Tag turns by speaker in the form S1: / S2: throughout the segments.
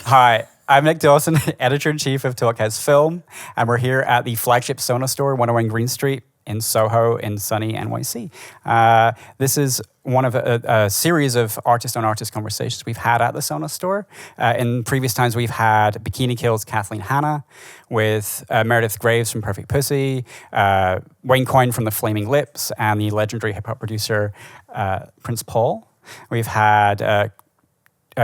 S1: Hi, I'm Nick Dawson, editor-in-chief of Talkhouse Film, and we're here at the flagship Sonos store, 101 Green Street in Soho in sunny NYC. This is one of a series of artist-on-artist conversations we've had at the Sonos store. In previous times, we've had Bikini Kill's Kathleen Hanna with Meredith Graves from Perfect Pussy, Wayne Coyne from The Flaming Lips, and the legendary hip-hop producer Prince Paul. We've had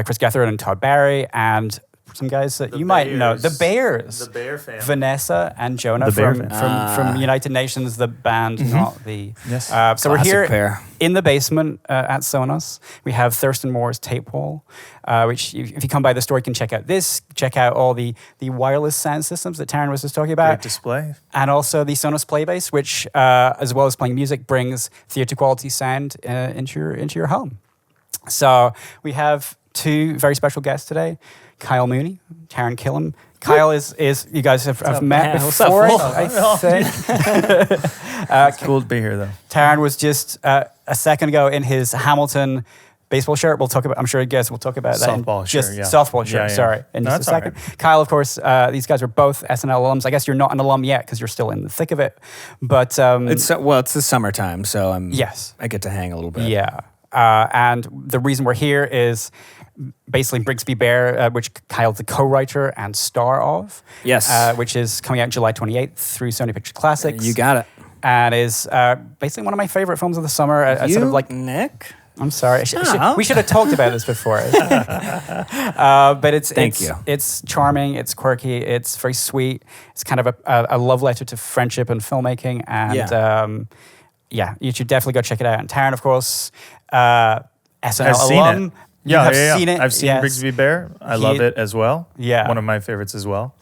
S1: Chris Gethard and Todd Barry, and some guys that you might know. The Bears.
S2: The Bear family.
S1: Vanessa and Jonah from United Nations, the band, not the...
S2: Yes.
S1: So we're here
S3: pair.
S1: in the basement at Sonos. We have Thurston Moore's tape wall, which if you come by the store, you can check out this, check out all the wireless sound systems that Taran was just talking about.
S2: Great display.
S1: And also the Sonos Playbase, which, as well as playing music, brings theater quality sound into your home. So we have two very special guests today. Kyle Mooney, Taran Killam. Kyle is you guys have met before, I think.
S2: It's cool to be here, though.
S1: Taran was just a second ago in his Hamilton baseball shirt. We'll talk about. I'm sure you guys will talk about that.
S2: Softball shirt, yeah.
S1: Softball shirt.
S2: Yeah.
S1: Sorry, in just a second. Right. Kyle, of course, these guys are both SNL alums. I guess you're not an alum yet because you're still in the thick of it. But
S3: it's the summertime, so I get to hang a little bit.
S1: Yeah. And the reason we're here is basically Brigsby Bear, which Kyle's the co-writer and star of.
S3: Yes.
S1: Which is coming out July 28th through Sony Pictures Classics.
S3: You got it.
S1: And is basically one of my favorite films of the summer. Sort of like
S3: Nick?
S1: I'm sorry. We should have talked about this before. But it's charming, it's quirky, it's very sweet. It's kind of a love letter to friendship and filmmaking. And you should definitely go check it out. And Taran, of course, SNL alum.
S2: Yeah,
S1: seen it.
S2: I've seen Brigsby Bear. I love it as well.
S1: Yeah.
S2: One of my favorites as well.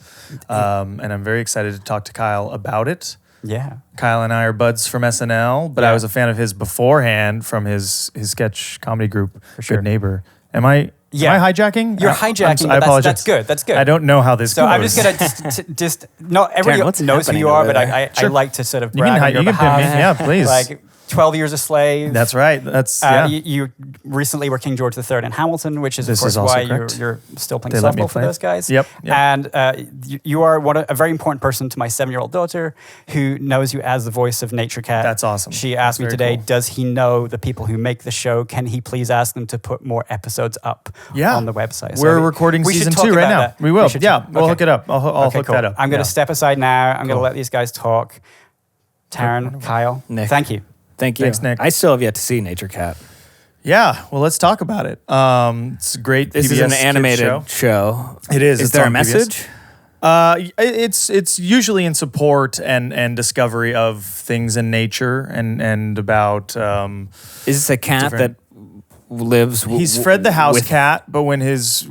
S2: And I'm very excited to talk to Kyle about it.
S1: Yeah.
S2: Kyle and I are buds from SNL, but I was a fan of his beforehand from his sketch comedy group, Good Neighbor. Am I hijacking?
S1: You're hijacking. I apologize. That's good.
S2: I don't know how this goes.
S1: So I'm just going to just not everyone knows who you are, but I like to sort of brag on your behalf.
S2: Yeah, please.
S1: Like 12 Years a Slave.
S2: That's right.
S1: You recently were King George III in Hamilton, which is, of course,
S2: is
S1: why
S2: correct.
S1: you're still playing softball for those guys.
S2: Yep.
S1: And you are a very important person to my 7-year-old daughter who knows you as the voice of Nature Cat.
S2: That's awesome.
S1: She asked me today, does he know the people who make the show? Can he please ask them to put more episodes up on the website?
S2: We're recording season 2 right now. We will. We'll hook it up. I'll hook that up.
S1: I'm going to step aside now. I'm going to let these guys talk. Taran, Kyle,
S3: Nick.
S1: Thank you.
S3: Thank you.
S2: Thanks, Nick.
S3: I still have yet to see Nature Cat.
S2: Yeah, well, let's talk about it. It's a great
S3: This
S2: PBS
S3: is an animated show.
S2: It is.
S3: Is there a message?
S2: It's usually in support and discovery of things in nature and about.
S3: Is this a cat that lives?
S2: He's Fred the house cat, but when his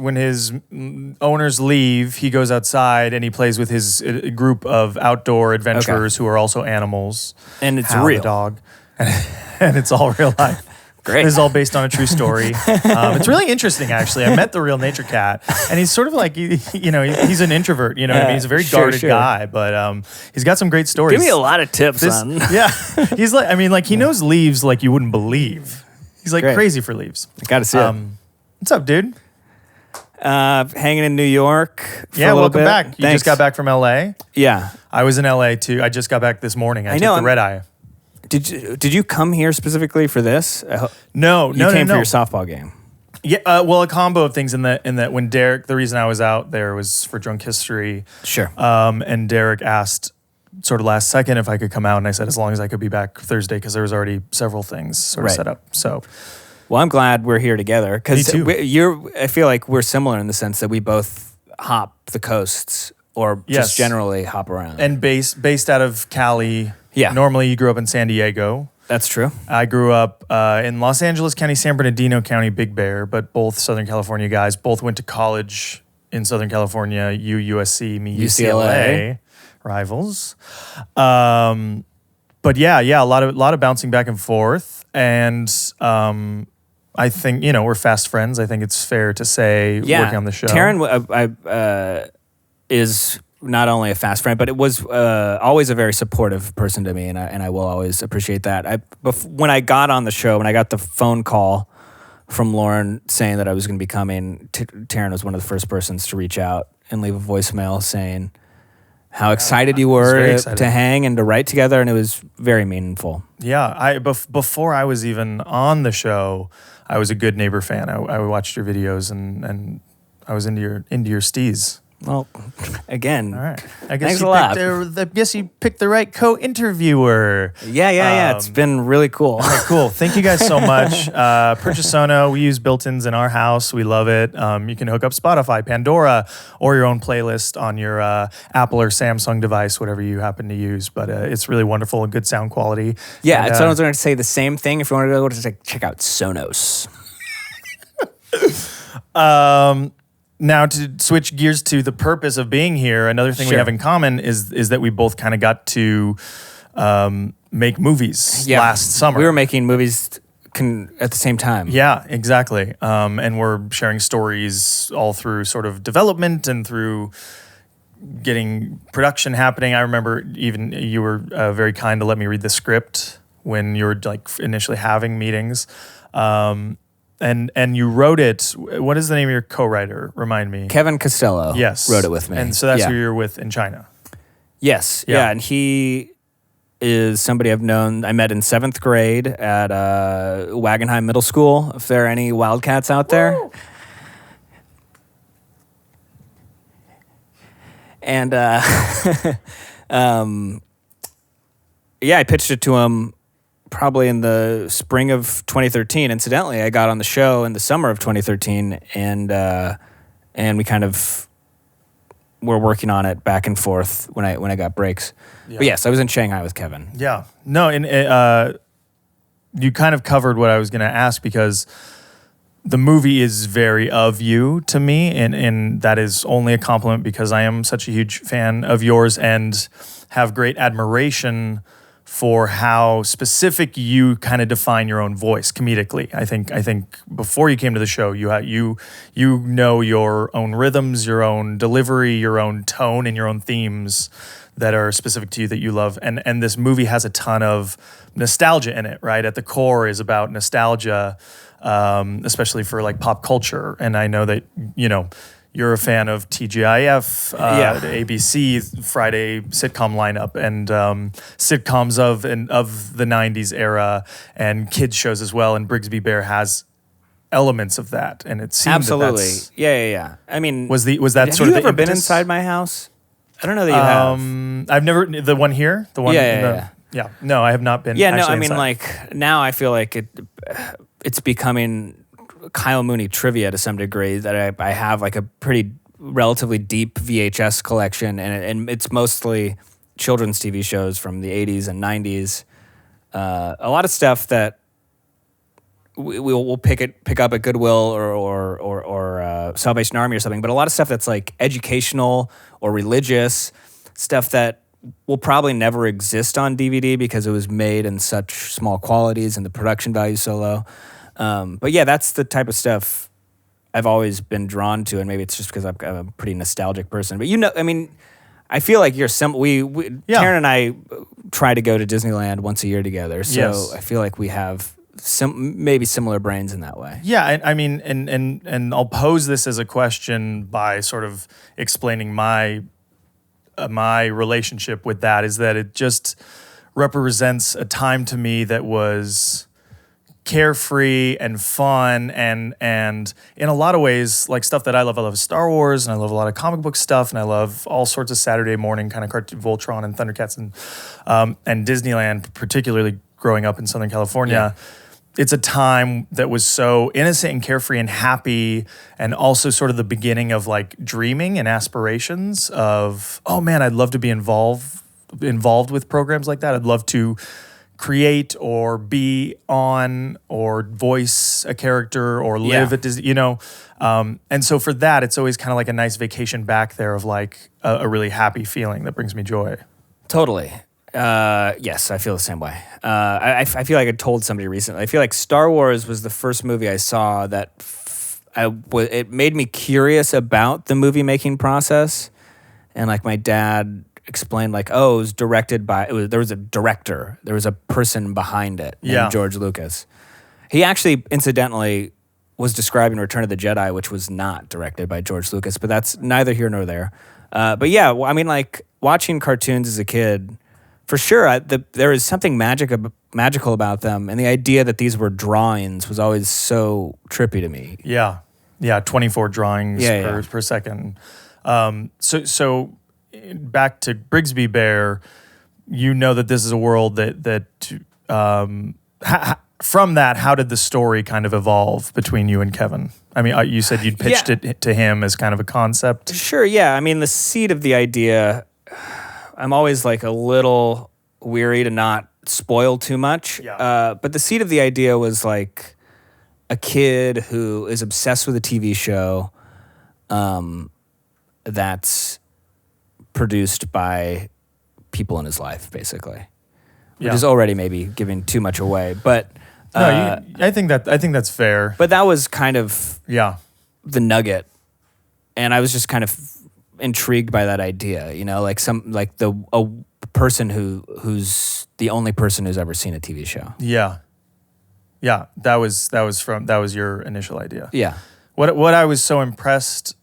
S2: owners leave, he goes outside and he plays with his group of outdoor adventurers who are also animals.
S3: And it's
S2: Hal
S3: real.
S2: The dog, and it's all real life.
S3: Great.
S2: This is all based on a true story. It's really interesting, actually. I met the real Nature Cat, and he's sort of like, he's an introvert. You know what I mean? He's a very guarded guy, but he's got some great stories.
S3: Give me a lot of tips on.
S2: Yeah, he's like, he knows leaves like you wouldn't believe. He's like crazy for leaves.
S3: I gotta see it.
S2: What's up, dude?
S3: Hanging in New York.
S2: Yeah, welcome back. You just got back from LA.
S3: Yeah,
S2: I was in LA too. I just got back this morning. I took the red eye.
S3: Did you come here specifically for this?
S2: No,
S3: you came for your softball game.
S2: Yeah, well, a combo of things in that when Derek, the reason I was out there was for Drunk History.
S3: Sure.
S2: And Derek asked sort of last second if I could come out, and I said as long as I could be back Thursday because there was already several things sort of set up. So,
S3: well, I'm glad we're here together because
S2: I
S3: feel like we're similar in the sense that we both hop the coasts or just generally hop around.
S2: And based out of Cali.
S3: Yeah.
S2: Normally, you grew up in San Diego.
S3: That's true.
S2: I grew up in Los Angeles County, San Bernardino County, Big Bear, but both Southern California guys. Both went to college in Southern California, USC, me, UCLA. Rivals. But yeah, a lot of bouncing back and forth. And I think, we're fast friends. I think it's fair to say working on the show.
S3: Taran is not only a fast friend, but it was always a very supportive person to me, and I will always appreciate that. When I got on the show, when I got the phone call from Lauren saying that I was going to be coming. Taran was one of the first persons to reach out and leave a voicemail saying how excited you were to hang and to write together, and it was very meaningful.
S2: Yeah, before I was even on the show, I was a Good Neighbor fan. I watched your videos and I was into your steez.
S3: Well, again,
S2: all right. I guess
S3: thanks a lot.
S2: I guess you picked the right co-interviewer.
S3: Yeah. It's been really cool.
S2: All right, cool. Thank you guys so much. Purchase Sono. We use built-ins in our house. We love it. You can hook up Spotify, Pandora, or your own playlist on your Apple or Samsung device, whatever you happen to use. But it's really wonderful and good sound quality.
S3: Yeah, and, I was going to say the same thing. If you want to go to check out Sonos.
S2: Now, to switch gears to the purpose of being here, another thing we have in common is that we both kind of got to make movies last summer.
S3: We were making movies at the same time.
S2: Yeah, exactly. And we're sharing stories all through sort of development and through getting production happening. I remember even you were very kind to let me read the script when you were like initially having meetings. And you wrote it. What is the name of your co-writer? Remind me.
S3: Kevin Costello.
S2: Yes,
S3: wrote it with me.
S2: And so that's who you're with in China.
S3: Yes. Yeah. And he is somebody I've known. I met in 7th grade at Wagenheim Middle School. If there are any Wildcats out there. Woo! And I pitched it to him probably in the spring of 2013. Incidentally, I got on the show in the summer of 2013, and we kind of were working on it back and forth when I got breaks. Yeah. But yes, I was in Shanghai with Kevin.
S2: Yeah. No, and you kind of covered what I was going to ask, because the movie is very of you to me, and that is only a compliment because I am such a huge fan of yours and have great admiration for how specific you kind of define your own voice comedically. I think before you came to the show, you know your own rhythms, your own delivery, your own tone, and your own themes that are specific to you that you love. And this movie has a ton of nostalgia in it, right? At the core is about nostalgia, especially for like pop culture. And I know that, you're a fan of TGIF, the ABC Friday sitcom lineup, and sitcoms of the 90s era, and kids shows as well. And Brigsby Bear has elements of that, and it seems
S3: absolutely. Yeah. I mean,
S2: was that sort of the impetus?
S3: Have you ever been inside my house? I don't know that you have.
S2: I've never, the one here, the one. Yeah. No, I have not been.
S3: Yeah, no, I mean,
S2: inside.
S3: like now I feel like it's becoming Kyle Mooney trivia to some degree, that I have like a pretty relatively deep VHS collection, and it's mostly children's TV shows from the 80s and 90s. A lot of stuff that we'll pick up at Goodwill or Salvation Army or something, but a lot of stuff that's like educational or religious stuff that will probably never exist on DVD because it was made in such small qualities and the production value is so low. But yeah, that's the type of stuff I've always been drawn to, and maybe it's just because I'm a pretty nostalgic person. But I mean, I feel like you're Taran and I try to go to Disneyland once a year together, so I feel like we have maybe similar brains in that way.
S2: Yeah, I mean, and I'll pose this as a question by sort of explaining my relationship with that, is that it just represents a time to me that was carefree and fun and in a lot of ways like stuff that I love. I love Star Wars, and I love a lot of comic book stuff, and I love all sorts of Saturday morning kind of cartoon, Voltron and Thundercats and Disneyland, particularly growing up in Southern California. Yeah. It's a time that was so innocent and carefree and happy, and also sort of the beginning of like dreaming and aspirations of, oh man, I'd love to be involved with programs like that. I'd love to create or be on or voice a character or live at Disney, and so for that, it's always kind of like a nice vacation back there of like a really happy feeling that brings me joy.
S3: Totally. Yes, I feel the same way. I feel like I told somebody recently, I feel like Star Wars was the first movie I saw that it made me curious about the movie making process. And like my dad explained, like, it was directed by, there was a director, there was a person behind it named George Lucas. He actually, incidentally, was describing Return of the Jedi, which was not directed by George Lucas, but that's neither here nor there. But yeah, I mean, like watching cartoons as a kid, for sure, there is something magical about them, and the idea that these were drawings was always so trippy to me.
S2: Yeah, 24 drawings per second. So back to Brigsby Bear, you know that this is a world that from that, how did the story kind of evolve between you and Kevin? I mean, you said you'd pitched it to him as kind of a concept.
S3: Sure, yeah. I mean, the seed of the idea, I'm always like a little weary to not spoil too much.
S2: Yeah.
S3: But the seed of the idea was like a kid who is obsessed with a TV show that's produced by people in his life, basically. Which is already maybe giving too much away. But
S2: I think that's fair.
S3: But that was kind of the nugget, and I was just kind of intrigued by that idea. You know, like a person who's the only person who's ever seen a TV show.
S2: Yeah. That was your initial idea.
S3: Yeah.
S2: What I was so impressed,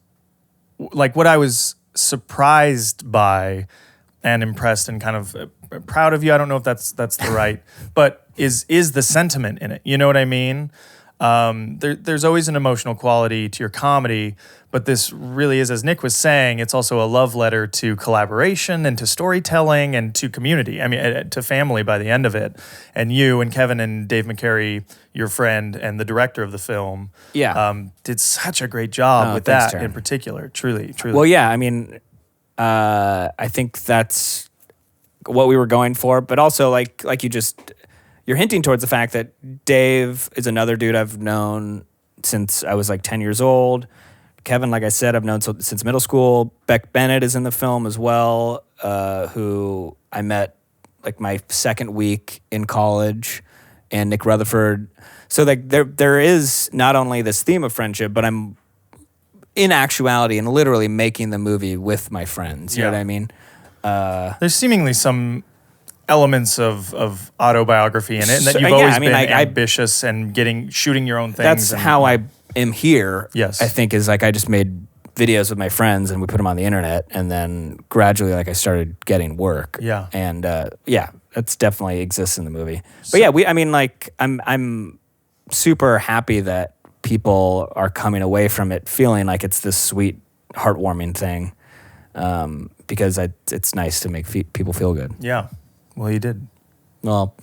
S2: like what I was surprised by, and impressed and kind of proud of you. I don't know if that's the right, but is the sentiment in it. You know what I mean? There's always an emotional quality to your comedy, but this really is, as Nick was saying, it's also a love letter to collaboration and to storytelling and to community. I mean, to family by the end of it. And you and Kevin and Dave McCary, your friend and the director of the film, did such a great job with that in particular. Truly.
S3: Well, yeah, I mean, I think that's what we were going for, but also like you're hinting towards the fact that Dave is another dude I've known since I was like 10 years old. Kevin, like I said, I've known since middle school. Beck Bennett is in the film as well, who I met like my second week in college, and Nick Rutherford. So like there is not only this theme of friendship, but I'm in actuality and literally making the movie with my friends. You know what I mean?
S2: There's seemingly some elements of autobiography in it, and that you've always been ambitious and shooting your own things.
S3: That's how I am here.
S2: Yes,
S3: I think is like I just made videos with my friends and we put them on the internet, and then gradually like I started getting work.
S2: Yeah,
S3: and that's definitely exists in the movie. But I'm super happy that people are coming away from it feeling like it's this sweet, heartwarming thing, because it's nice to make people feel good.
S2: Yeah. Well, you did.
S3: Well,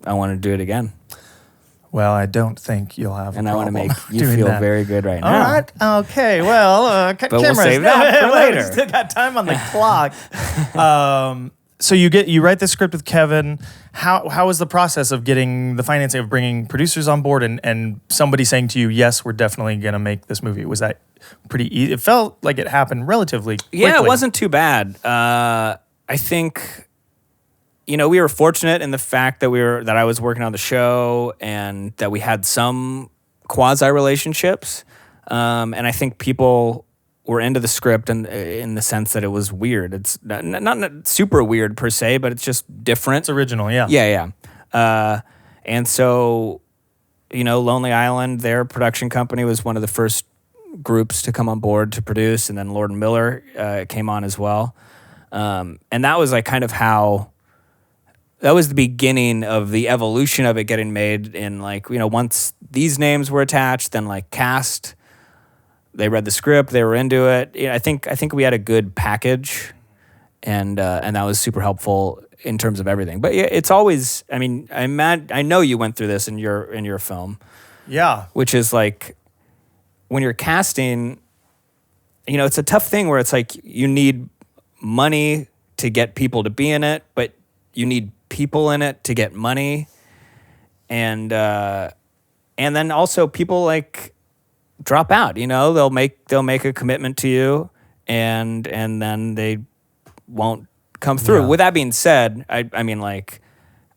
S3: I want to do it again.
S2: Well, I don't think you'll have.
S3: And
S2: I
S3: want to make you feel very good right now.
S2: All right. Okay. Well,
S3: but we'll save that for later.
S2: We still got time on the clock. So you write the script with Kevin. How was the process of getting the financing, of bringing producers on board, and somebody saying to you, "Yes, we're definitely going to make this movie"? Was that pretty easy? It felt like it happened relatively quickly.
S3: Yeah, it wasn't too bad. I think. You know, we were fortunate in the fact that I was working on the show and that we had some quasi relationships, and I think people were into the script and in the sense that it was weird. It's not super weird per se, but it's just different.
S2: It's original, yeah.
S3: Yeah. And so, you know, Lonely Island, their production company, was one of the first groups to come on board to produce, and then Lord and Miller came on as well, and that was like kind of how. That was the beginning of the evolution of it getting made in, like, you know, once these names were attached, then like cast, they read the script, they were into it. You know, I think we had a good package, and that was super helpful in terms of everything. But yeah, it's always, I mean, I know you went through this in your film.
S2: Yeah.
S3: Which is like when you're casting, you know, it's a tough thing where it's like you need money to get people to be in it, but you need people in it to get money, and then also people like drop out. You know, they'll make a commitment to you, and then they won't come through.
S2: Yeah.
S3: With that being said, I mean, like,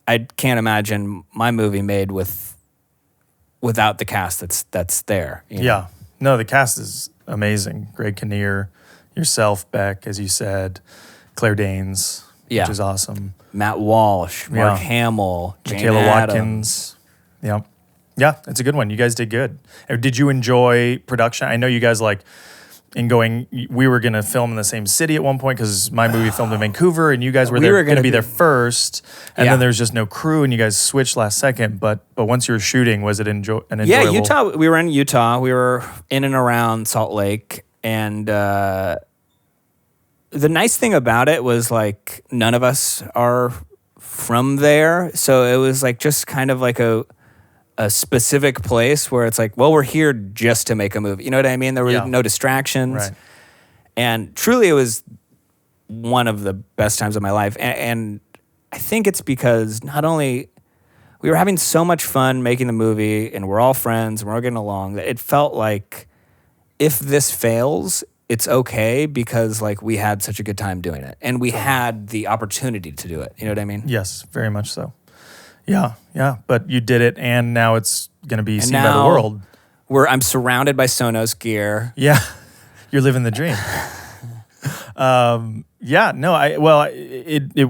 S3: I can't imagine my movie made without the cast that's there. You know?
S2: Yeah, no, the cast is amazing. Greg Kinnear, yourself, Beck, as you said, Claire Danes, which is awesome.
S3: Matt Walsh, Mark Hamill, Jane
S2: Michaela
S3: Adams.
S2: Watkins. Yep. Yeah, it's a good one. You guys did good. Did you enjoy production? I know you guys we were going to film in the same city at one point because my movie filmed in Vancouver and you guys were going to be there first. And then there's just no crew and you guys switched last second. But once you were shooting, was it an enjoyable?
S3: Yeah, Utah. We were in Utah. We were in and around Salt Lake. And the nice thing about it was like none of us are from there. So it was like just kind of like a specific place where it's like, well, we're here just to make a movie. You know what I mean? There were no distractions.
S2: Right.
S3: And truly it was one of the best times of my life. And I think it's because not only we were having so much fun making the movie and we're all friends and we're all getting along, that it felt like if this fails, it's okay because like we had such a good time doing it and we had the opportunity to do it. You know what I mean?
S2: Yes, very much so. Yeah. But you did it, and now it's going to be seen by the world.
S3: I'm surrounded by Sonos gear.
S2: Yeah, you're living the dream.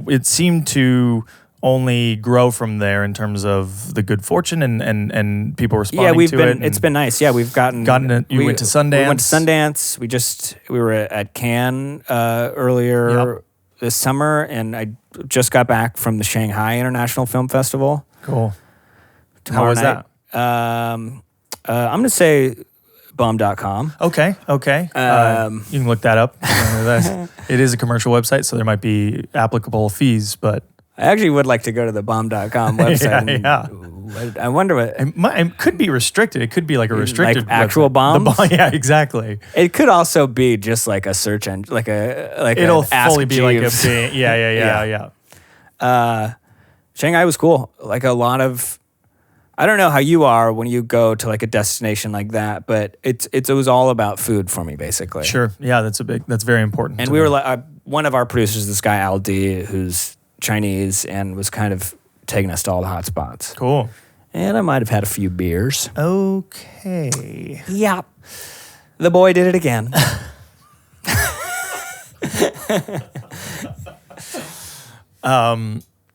S2: It seemed to only grow from there in terms of the good fortune and people responding to it.
S3: It's been nice. Yeah, we've gotten it.
S2: You went to Sundance.
S3: We went to Sundance. We were at Cannes earlier this summer, and I just got back from the Shanghai International Film Festival.
S2: Cool.
S3: Tomorrow
S2: How was
S3: night.
S2: that?
S3: I'm going to say bum.com.
S2: Okay. You can look that up. It is a commercial website, so there might be applicable fees, but
S3: I actually would like to go to the bomb.com website. I wonder what...
S2: It could be restricted. It could be like a restricted...
S3: Like actual bombs?
S2: Yeah, exactly.
S3: It could also be just like a search engine,
S2: It'll fully be
S3: Jeeves.
S2: like a... Yeah.
S3: Shanghai was cool. Like a lot of... I don't know how you are when you go to like a destination like that, but it was all about food for me, basically.
S2: Sure. Yeah, that's very important.
S3: And we were like... one of our producers, this guy Al D, who's Chinese and was kind of taking us to all the hot spots.
S2: Cool.
S3: And I might have had a few beers.
S2: Okay.
S3: Yeah. The boy did it again.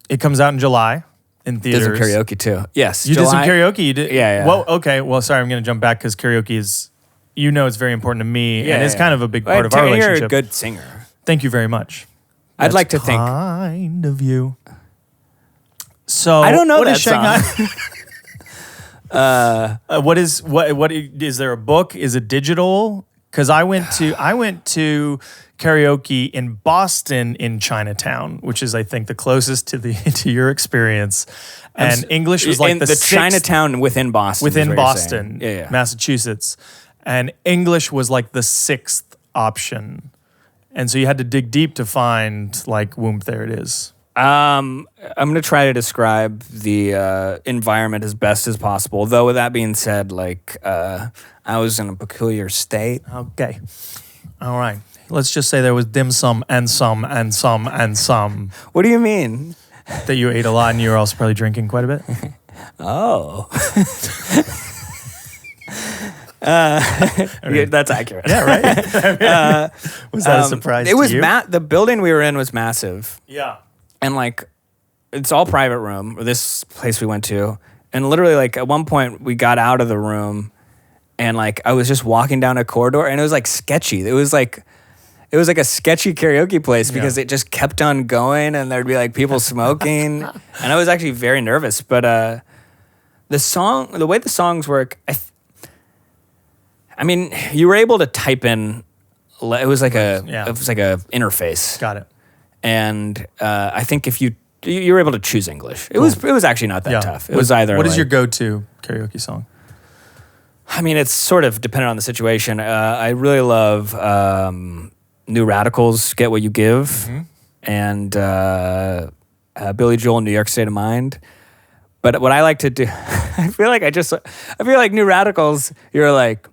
S2: It comes out in July in theaters.
S3: Did some karaoke too. Yes.
S2: You did some karaoke? You did?
S3: Yeah.
S2: Well, okay. Well, sorry, I'm going to jump back because karaoke is, it's very important to me and it's kind of a big part of our relationship.
S3: You're a good singer.
S2: Thank you very much.
S3: I'd like to think.
S2: Kind of you. So
S3: I don't know
S2: what
S3: that
S2: is Shanghai? What is there a book? Is it digital? Because I went to karaoke in Boston in Chinatown, which is I think the closest to your experience. And English was like
S3: in the Chinatown within Boston. Yeah.
S2: Massachusetts. And English was like the sixth option. And so you had to dig deep to find like, whoop, there it is.
S3: I'm going to try to describe the environment as best as possible. Though with that being said, like I was in a peculiar state.
S2: Okay. All right. Let's just say there was dim sum and some and some and some.
S3: What do you mean?
S2: That you ate a lot and you were also probably drinking quite a bit?
S3: Oh. That's accurate.
S2: Yeah, right? Was that a surprise to you?
S3: The building we were in was massive.
S2: Yeah.
S3: And like, it's all private room, or this place we went to. And literally like at one point we got out of the room and like I was just walking down a corridor and it was like sketchy. It was like a sketchy karaoke place because it just kept on going and there'd be like people smoking. And I was actually very nervous. But the way the songs work, I mean, you were able to type in. It was like a interface.
S2: Got it.
S3: And I think if you were able to choose English, it was actually not that tough. It was either.
S2: What is your go-to karaoke song?
S3: I mean, it's sort of dependent on the situation. I really love New Radicals, "Get What You Give," and Billy Joel, "New York State of Mind." But what I like to do, I feel like New Radicals, you're like.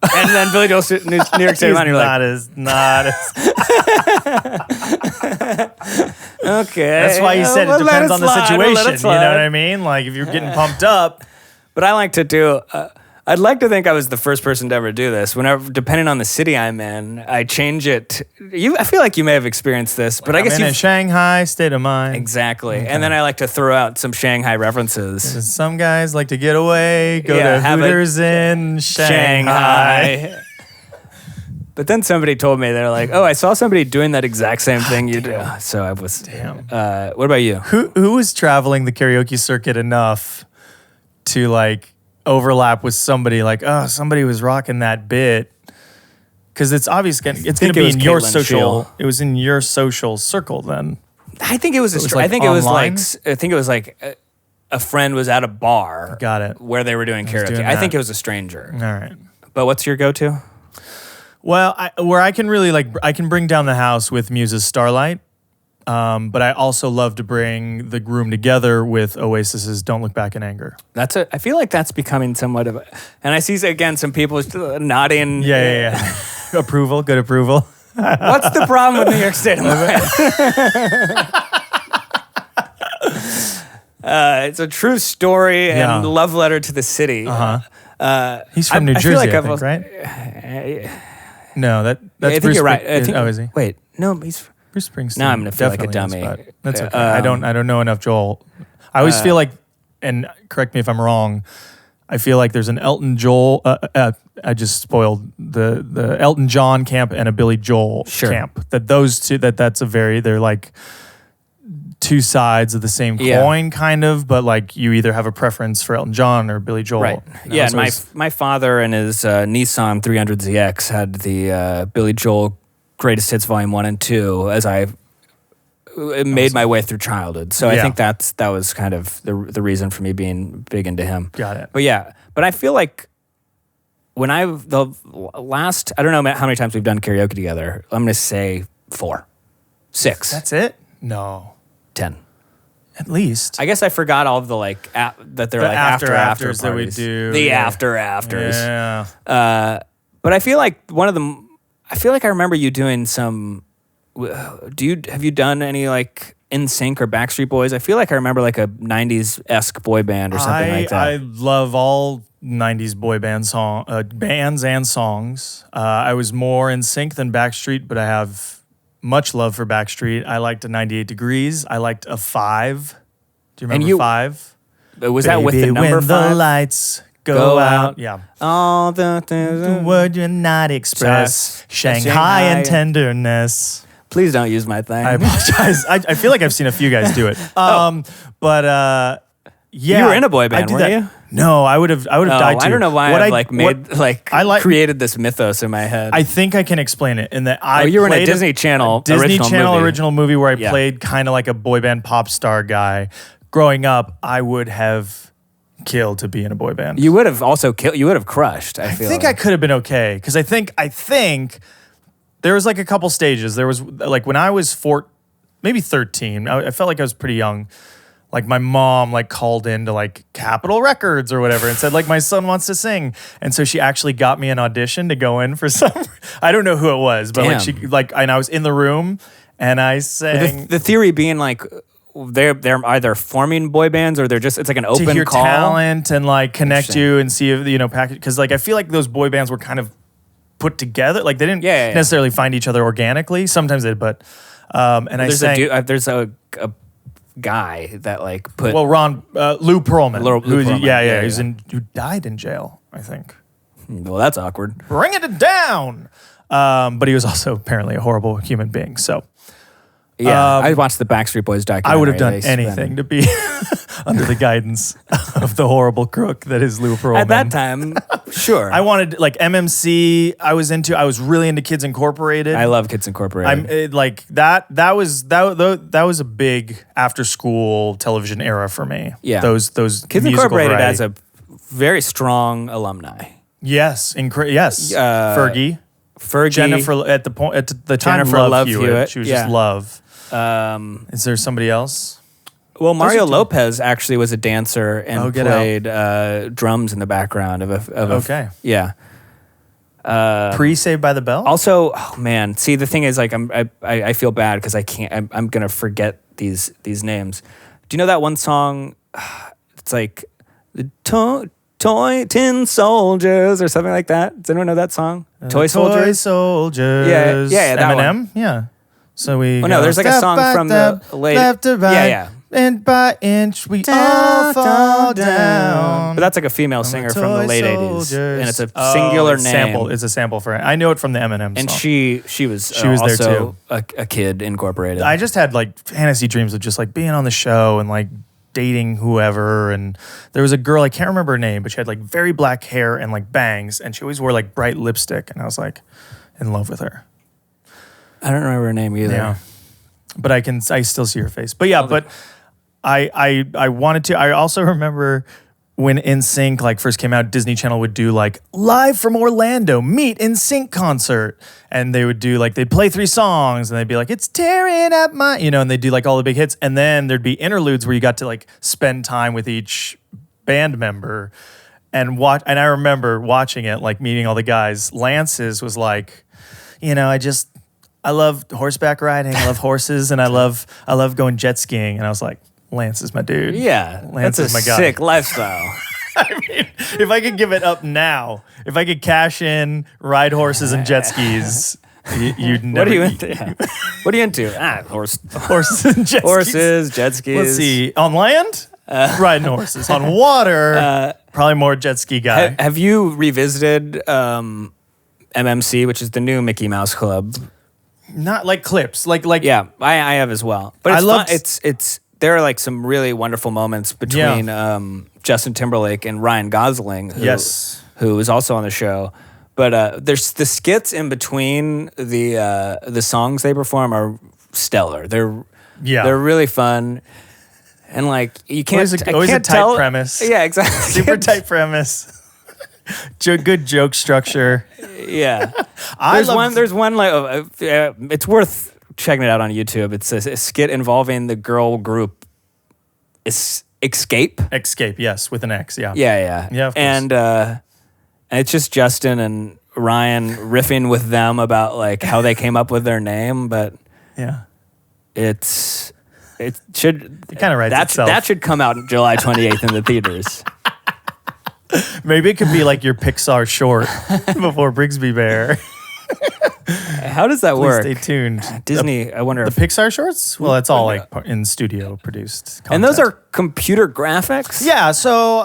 S3: And then Billy Joel, New York State of Mind, you're like...
S2: Not as...
S3: Okay.
S2: That's why you said it depends on the situation. You know what I mean? Like, if you're getting pumped up...
S3: But I like to do... I'd like to think I was the first person to ever do this. Whenever, depending on the city I'm in, I change it. I feel like you may have experienced this, but I guess
S2: I'm in a Shanghai state of mind.
S3: Exactly. And then I like to throw out some Shanghai references.
S2: Some guys like to get away, go to Hooters in Shanghai.
S3: But then somebody told me, they're like, oh, I saw somebody doing that exact same thing you do. So I was, what about you?
S2: Who was traveling the karaoke circuit enough to like overlap with somebody like, oh, somebody was rocking that bit? Because it's obvious it's going to be in your social. It was in your social circle then.
S3: I think it was. I think it was like a friend was at a bar.
S2: Got it.
S3: Where they were doing karaoke. I think it was a stranger.
S2: All right.
S3: But what's your go-to?
S2: Well, I can really I can bring down the house with Muse's Starlight, but I also love to bring the room together with Oasis's Don't Look Back in Anger.
S3: I feel like that's becoming somewhat of a, and I see again some people nodding.
S2: Yeah. Approval, good approval.
S3: What's the problem with New York State of Mind? It's a true story and love letter to the city.
S2: He's from New Jersey, I think, right? No, that's
S3: I think
S2: Bruce.
S3: You're right. I think,
S2: is he?
S3: Wait, no, he's
S2: Bruce Springsteen.
S3: Now I'm gonna feel like a dummy.
S2: That's okay. I don't know enough Joel. I always feel like, and correct me if I'm wrong, I feel like there's an Elton Joel. I just spoiled the Elton John camp and a Billy Joel camp. That those two. That's a they're like two sides of the same coin, kind of. But like you either have a preference for Elton John or Billy Joel.
S3: Right. And my father and his Nissan 300ZX had the Billy Joel Greatest Hits Volume 1 and 2 as I made my way through childhood. So I think that was kind of the reason for me being big into him.
S2: Got it.
S3: But I feel like when I don't know how many times we've done karaoke together. I'm going to say 4, 6.
S2: That's it? No.
S3: 10.
S2: At least.
S3: I guess I forgot all of the that they're like afters
S2: that we do.
S3: The afters.
S2: Yeah.
S3: But I feel like I remember you doing some. Have you done any like NSYNC or Backstreet Boys? I feel like I remember like a 90s-esque boy band or something like that.
S2: I love all 90s boy band bands and songs. I was more NSYNC than Backstreet, but I have much love for Backstreet. I liked a 98 Degrees. I liked a 5. Do you remember 5?
S3: Was that with the number 5?
S2: When the lights go out. Yeah.
S3: All the
S2: word you not express. Shanghai and tenderness.
S3: Please don't use my thing.
S2: I apologize. I feel like I've seen a few guys do it. But yeah.
S3: You were in a boy band, weren't you?
S2: No, I would have died too.
S3: I don't know why I've created this mythos in my head.
S2: I think I can explain it in that
S3: you were in a Disney Channel
S2: original movie where I played kind of like a boy band pop star guy. Growing up, I would have killed to be in a boy band.
S3: You would have also killed. You would have crushed. I
S2: think I could have been okay because I think there was like a couple stages. There was like when I was maybe 13. I felt like I was pretty young. Like my mom like called into like Capitol Records or whatever and said like my son wants to sing, and so she actually got me an audition to go in for some. I don't know who it was, but and I was in the room and I sang.
S3: The theory being like they're either forming boy bands or it's like an open
S2: to hear
S3: call.
S2: Talent and like connect you and see if package, because like I feel like those boy bands were kind of put together. Like they didn't necessarily find each other organically. Sometimes they did, but
S3: there's a guy that like put
S2: Lou Pearlman,
S3: Pearlman.
S2: Who died in jail, I think.
S3: Well, that's awkward.
S2: Bring it down. But he was also apparently a horrible human being. So
S3: I watched the Backstreet Boys documentary.
S2: I would have done anything to be under the guidance of the horrible crook that is Lou Pearlman.
S3: At that time, sure.
S2: I wanted like MMC. I was really into Kids Incorporated.
S3: I love Kids Incorporated.
S2: That was a big after school television era for me.
S3: Yeah,
S2: those
S3: Kids Incorporated has a very strong alumni.
S2: Yes, Fergie, Jennifer at the time
S3: Jennifer
S2: Love
S3: Hewitt.
S2: Hewitt. She was just love. Is there somebody else?
S3: Well, Mario Lopez actually was a dancer and played drums in the background
S2: Pre-Saved by the Bell.
S3: Also, see, the thing is, like, I feel bad because I can't. I'm gonna forget these names. Do you know that one song? It's like Toy Tin Soldiers or something like that. Does anyone know that song? Toy Soldiers?
S2: Toy Soldiers.
S3: Yeah, that
S2: Eminem?
S3: one.
S2: Yeah. So we
S3: Oh, no, there's like a
S2: step
S3: song
S2: by
S3: from
S2: step,
S3: the late...
S2: left to right,
S3: Yeah.
S2: inch by inch, we all fall down.
S3: But that's like a female singer from the
S2: Toy
S3: late 80s.
S2: soldiers.
S3: And it's a singular
S2: it's
S3: name.
S2: Sample. It's a sample for it. I know it from the Eminem
S3: And
S2: song.
S3: she was
S2: She was there
S3: also a Kid Incorporated.
S2: I just had like fantasy dreams of just like being on the show and like dating whoever. And there was a girl, I can't remember her name, but she had like very black hair and like bangs, and she always wore like bright lipstick, and I was like in love with her.
S3: I don't remember her name either.
S2: Yeah. But I still see her face. But yeah, but I wanted to. I also remember when NSYNC like first came out, Disney Channel would do like live from Orlando, meet NSYNC concert. And they would do like, they'd play 3 songs and they'd be like, it's tearing up my, and they'd do like all the big hits. And then there'd be interludes where you got to like spend time with each band member and watch. And I remember watching it, like meeting all the guys. Lance's was like, I love horseback riding. I love horses, and I love going jet skiing. And I was like, Lance is my dude.
S3: Yeah,
S2: Lance
S3: that's
S2: is my
S3: a
S2: guy.
S3: sick lifestyle.
S2: I mean, if I could give it up now, if I could cash in, ride horses and jet skis, you'd never.
S3: What are you into? Yeah. What are you into?
S2: Horses and jet skis.
S3: Horses, jet skis.
S2: Let's see. On land, riding horses. On water, probably more jet ski guy.
S3: Have you revisited MMC, which is the new Mickey Mouse Club?
S2: Not like clips, like
S3: Yeah, I have as well. But
S2: I
S3: it's
S2: love-
S3: it's there are like some really wonderful moments between Justin Timberlake and Ryan Gosling, who is also on the show. But there's the skits in between the songs they perform are stellar. They're really fun. And like you can't
S2: always a tight
S3: tell
S2: premise.
S3: Yeah, exactly.
S2: Super tight premise. Good joke structure.
S3: Yeah. There's one like it's worth checking it out on YouTube. It's a skit involving the girl group Escape.
S2: Escape, yes, with an X, yeah.
S3: Yeah.
S2: Yeah, of course.
S3: And it's just Justin and Ryan riffing with them about like how they came up with their name, but
S2: yeah.
S3: It
S2: kind of writes itself.
S3: That should come out July 28th in the theaters.
S2: Maybe it could be like your Pixar short before Brigsby Bear.
S3: How does that work?
S2: Stay tuned.
S3: Disney, I wonder
S2: the Pixar shorts? Well, it's all like in studio produced content.
S3: And those are computer graphics?
S2: Yeah, so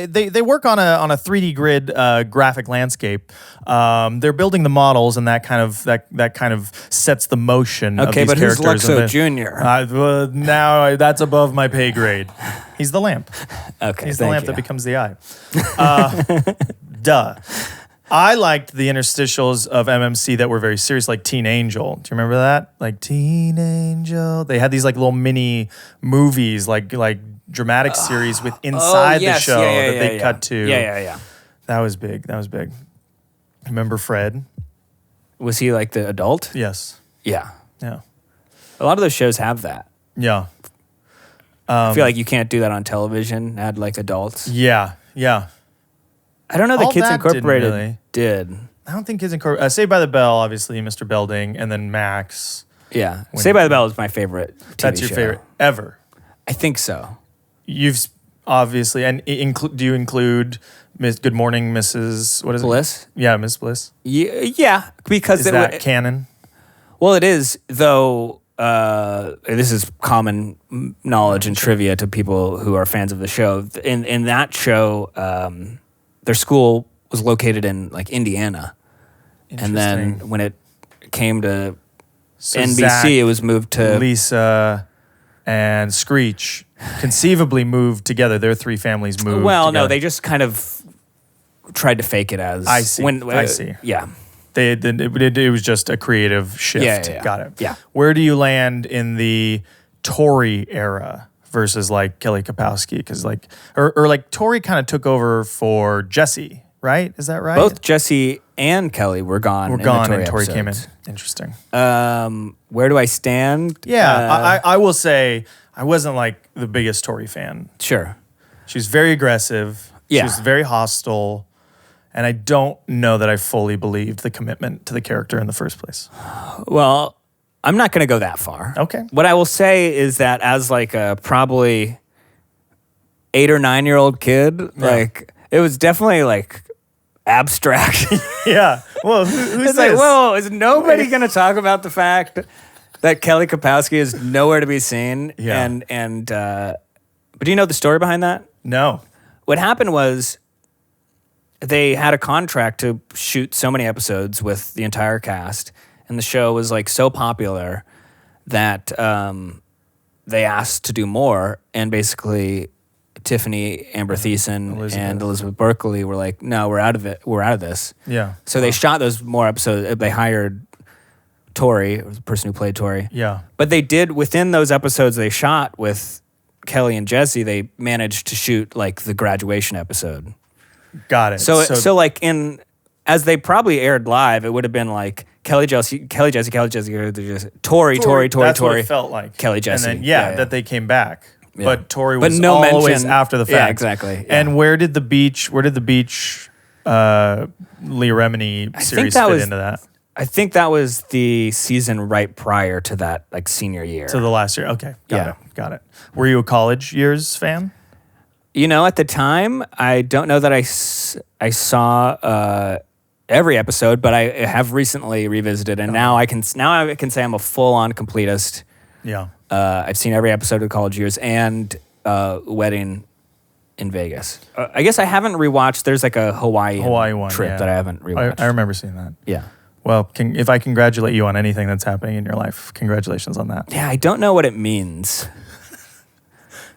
S2: they work on a 3D grid graphic landscape. They're building the models, and that kind of sets the motion of
S3: Okay,
S2: these
S3: but who's
S2: characters.
S3: Luxo Jr.?
S2: Now that's above my pay grade. He's the lamp.
S3: Okay,
S2: He's the lamp that becomes the eye. Duh. I liked the interstitials of MMC that were very serious, like Teen Angel. Do you remember that? Like Teen Angel. They had these like little mini movies, like dramatic series with inside the show that they cut to.
S3: Yeah.
S2: That was big. Remember Fred?
S3: Was he like the adult?
S2: Yes.
S3: Yeah.
S2: Yeah.
S3: A lot of those shows have that.
S2: Yeah.
S3: I feel like you can't do that on television, add like adults.
S2: Yeah.
S3: I don't know. The
S2: All
S3: Kids
S2: that didn't
S3: Incorporated
S2: really.
S3: did.
S2: I don't think Kids Incorporated. Saved by the Bell, obviously, Mr. Belding, and then Max.
S3: Yeah. Saved by the Bell is my favorite TV
S2: That's your
S3: show.
S2: favorite ever.
S3: I think so.
S2: You've obviously, and do you include Miss Good Morning, Mrs. What is
S3: Bliss?
S2: it? Yeah, Miss Bliss.
S3: Yeah, because
S2: Is that canon?
S3: Well, it is, though. This is common knowledge and trivia to people who are fans of the show. In that show, their school was located in like Indiana, and then when it came to NBC,
S2: Zach,
S3: it was moved to
S2: Lisa and Screech. Conceivably moved together. Their 3 families moved.
S3: Well,
S2: together.
S3: no, they just kind of tried to fake it as.
S2: I see. I see.
S3: Yeah.
S2: It was just a creative shift.
S3: Yeah.
S2: Got it.
S3: Yeah.
S2: Where do you land in the Tory era versus like Kelly Kapowski? Because like, or like Tory kind of took over for Jesse, right? Is that right?
S3: Both Jesse and Kelly were gone.
S2: Were
S3: in
S2: gone,
S3: the
S2: and Tory
S3: episodes.
S2: came in. Interesting.
S3: Where do I stand?
S2: Yeah, I will say I wasn't like the biggest Tory fan.
S3: Sure.
S2: She was very aggressive.
S3: Yeah.
S2: She was very hostile. And I don't know that I fully believed the commitment to the character in the first place.
S3: Well, I'm not going to go that far.
S2: Okay.
S3: What I will say is that as like a probably 8 or 9 year old kid. Like it was definitely like abstract.
S2: Yeah. Well, who's
S3: It's
S2: this?
S3: like, whoa, is nobody going to talk about the fact that Kelly Kapowski is nowhere to be seen?
S2: Yeah.
S3: But do you know the story behind that?
S2: No.
S3: What happened was they had a contract to shoot so many episodes with the entire cast, and the show was like so popular that they asked to do more, and basically Tiffany Amber Thiessen and Elizabeth Berkley were like, no, we're out of it. We're out of this.
S2: Yeah.
S3: So they shot those more episodes. They hired Tori, the person who played Tori.
S2: Yeah.
S3: But they did, within those episodes they shot with Kelly and Jesse, they managed to shoot like the graduation episode.
S2: Got it.
S3: So like as they probably aired live, it would have been like Tori,
S2: That's what it felt like.
S3: Kelly, Jesse.
S2: And then, that they came back.
S3: Yeah.
S2: But Tori
S3: But
S2: was
S3: no
S2: always
S3: mention-
S2: after the fact.
S3: Yeah, exactly. Yeah.
S2: And where did the beach Leah Remini series
S3: that
S2: fit
S3: was-
S2: into that?
S3: I think that was the season right prior to that, like senior year.
S2: To the last year. Okay.
S3: Yeah.
S2: Got it. Were you a college years fan?
S3: You know, at the time, I don't know that I saw every episode, but I have recently revisited, and now I can say I'm a full-on completist.
S2: Yeah.
S3: I've seen every episode of College Years and Wedding in Vegas. I guess I haven't rewatched. There's like a Hawaii
S2: one
S3: trip
S2: yeah.
S3: that I haven't rewatched.
S2: I remember seeing that.
S3: Yeah.
S2: Well, if I congratulate you on anything that's happening in your life, congratulations on that.
S3: Yeah, I don't know what it means.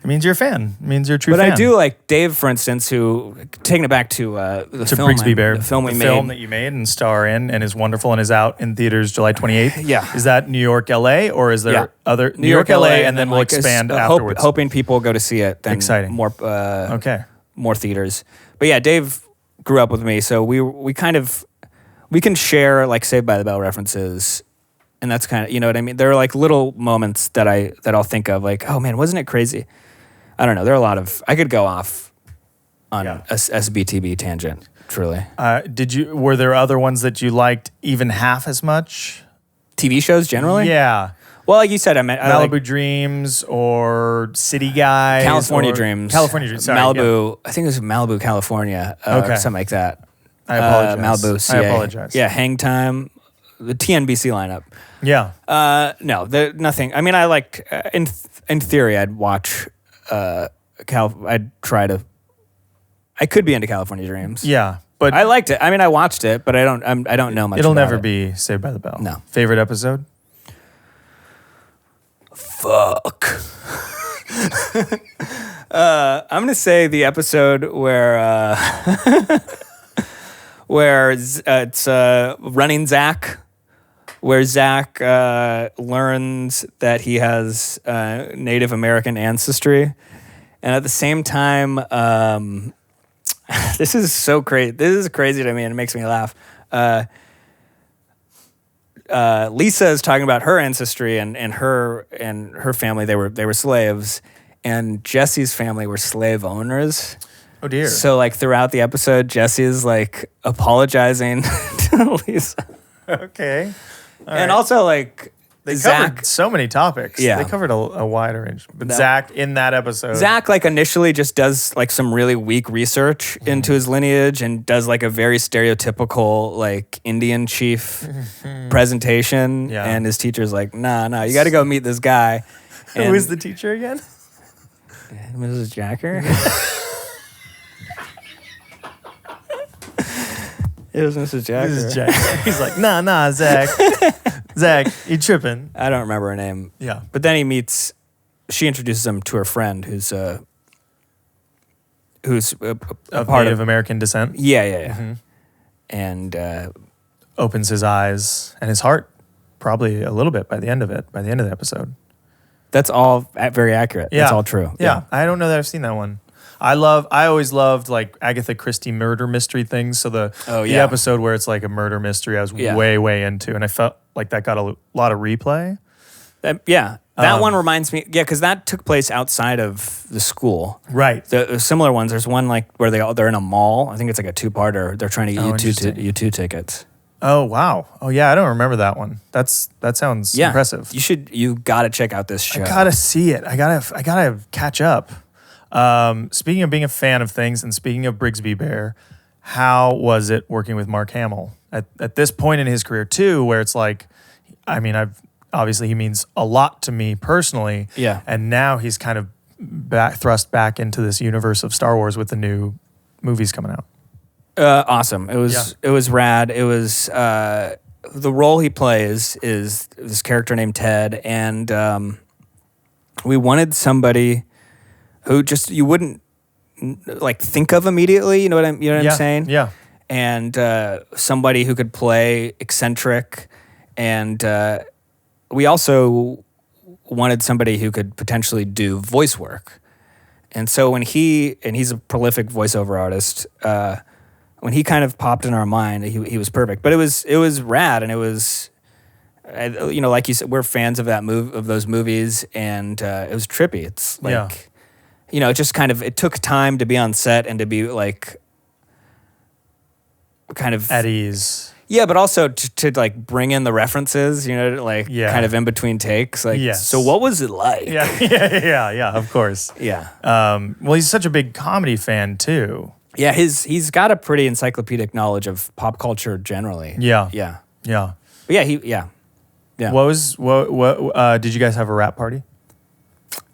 S2: It means you're a fan. It means you're a true
S3: But
S2: fan.
S3: I do like Dave, for instance, who, taking it back to the film,
S2: Brigsby Bear,
S3: the film we made.
S2: film that you made and star in and is wonderful and is out in theaters July 28th.
S3: Yeah.
S2: Is that New York, LA, or is there
S3: Yeah.
S2: other New York, LA, and then we'll
S3: like,
S2: expand afterwards?
S3: Hoping people go to see it. Then
S2: Exciting.
S3: More,
S2: Okay.
S3: more theaters. But yeah, Dave grew up with me, so we can share like Saved by the Bell references, and that's kind of, you know what I mean. There are like little moments that I'll think of, like, oh man, wasn't it crazy? I don't know. There are a lot of, I could go off on a SBTB tangent, truly.
S2: Were there other ones that you liked even half as much?
S3: TV shows generally?
S2: Yeah.
S3: Well, like you said, I meant
S2: Malibu Dreams or City Guys.
S3: California Dreams.
S2: California Dreams. Sorry,
S3: Malibu. Yeah. I think it was Malibu, California.
S2: Okay.
S3: Or something like that.
S2: I apologize.
S3: Malibu, CA.
S2: I apologize.
S3: Yeah, Hang Time, the TNBC lineup.
S2: Yeah.
S3: No, nothing. I mean, I like, in theory, I'd watch, I'd try to, I could be into California Dreams.
S2: Yeah. But
S3: I liked it. I mean, I watched it, but I don't know much
S2: it'll
S3: about
S2: never
S3: it.
S2: be Saved by the Bell.
S3: No.
S2: Favorite episode?
S3: Fuck. I'm gonna say the episode where it's Running Zach, where Zach learns that he has Native American ancestry, and at the same time, this is so crazy. This is crazy to me, and it makes me laugh. Lisa is talking about her ancestry and her family. They were slaves, and Jesse's family were slave owners.
S2: Oh dear.
S3: So like throughout the episode, Jesse is like apologizing to Lisa,
S2: Okay. All
S3: and
S2: right.
S3: also like
S2: They
S3: Zach.
S2: covered so many topics.
S3: Yeah.
S2: They covered a wide range. But Zach in that episode.
S3: Zach like initially just does like some really weak research into his lineage and does like a very stereotypical like Indian chief presentation.
S2: Yeah.
S3: And his teacher's like, nah, you got to go meet this guy.
S2: Who is the teacher again?
S3: Mrs. Jacker? It was Mrs. Jacker.
S2: This is Jack. He's like, nah, Zach. Zach, you tripping.
S3: I don't remember her name.
S2: Yeah.
S3: But then she introduces him to her friend who's a
S2: Of
S3: part
S2: Native
S3: of,
S2: American descent.
S3: yeah. And
S2: Opens his eyes and his heart, probably a little bit by the end of the episode.
S3: that's all very accurate.
S2: Yeah.
S3: That's all true.
S2: Yeah. I don't know that I've seen that one. I always loved like Agatha Christie murder mystery things. So the episode where it's like a murder mystery, I was way into, and I felt like that got a lot of replay.
S3: That one reminds me, because that took place outside of the school.
S2: Right.
S3: The similar ones, there's one like where they're in a mall. I think it's like a two-parter. They're trying to get
S2: interesting.
S3: U2 tickets.
S2: Oh wow. Oh yeah, I don't remember that one. That sounds impressive.
S3: You got to check out this show.
S2: I gotta see it. I gotta catch up. Speaking of being a fan of things and speaking of Brigsby Bear, how was it working with Mark Hamill at this point in his career too, where it's like, I mean, obviously he means a lot to me personally.
S3: Yeah.
S2: And now he's kind of thrust back into this universe of Star Wars with the new movies coming out.
S3: Awesome. It was rad. It was the role he plays is this character named Ted, and we wanted somebody who just you wouldn't like think of immediately. You know what I'm saying?
S2: Yeah.
S3: And somebody who could play eccentric, and we also wanted somebody who could potentially do voice work. And so when he's a prolific voiceover artist, when he kind of popped in our mind, he was perfect. But it was rad, and it was, like you said, we're fans of those movies, and it was trippy. It's like, it just kind of, it took time to be on set and to be like, kind of
S2: at ease.
S3: Yeah, but also to like bring in the references, kind of in between takes. Like,
S2: yes.
S3: So what was it like?
S2: Yeah, of course.
S3: Yeah.
S2: Well, he's such a big comedy fan too.
S3: Yeah, he's got a pretty encyclopedic knowledge of pop culture generally.
S2: Yeah.
S3: But yeah.
S2: What did you guys have a rap party?